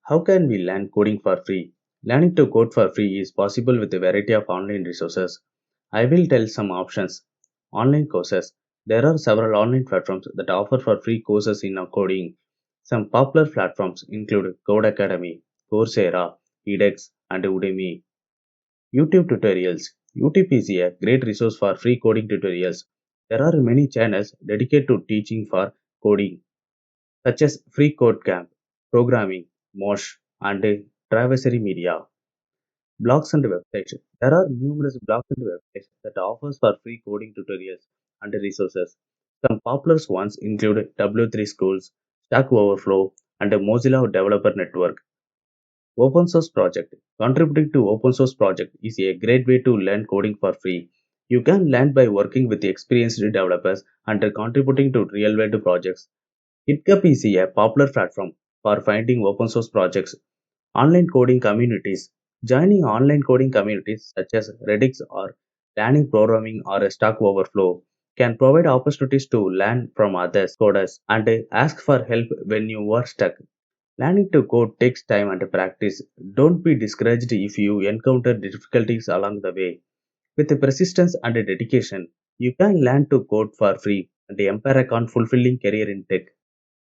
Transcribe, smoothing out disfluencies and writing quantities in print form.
How can we learn coding for free? Learning to code for free is possible with a variety of online resources. I will tell some options. Online courses. There are several online platforms that offer for free courses in coding. Some popular platforms include Code Academy, Coursera, edX, and Udemy. YouTube tutorials. YouTube is a great resource for free coding tutorials. There are many channels dedicated to teaching for coding, such as Free Code Camp, Programming, Mosh, and Traversary Media. Blogs and websites. There are numerous blogs and websites that offers for free coding tutorials and resources. Some popular ones include W3 Schools, Stack Overflow, and the Mozilla Developer Network. Open source project. Contributing to open source project is a great way to learn coding for free. You can learn by working with experienced developers and contributing to real-world projects. GitHub is a popular platform for finding open source projects. Online coding communities. Joining online coding communities such as Reddit or Learning Programming or Stack Overflow can provide opportunities to learn from others coders and ask for help when you are stuck. Learning to code takes time and practice. Don't be discouraged if you encounter difficulties along the way. With persistence and dedication, you can learn to code for free and embark on fulfilling career in tech.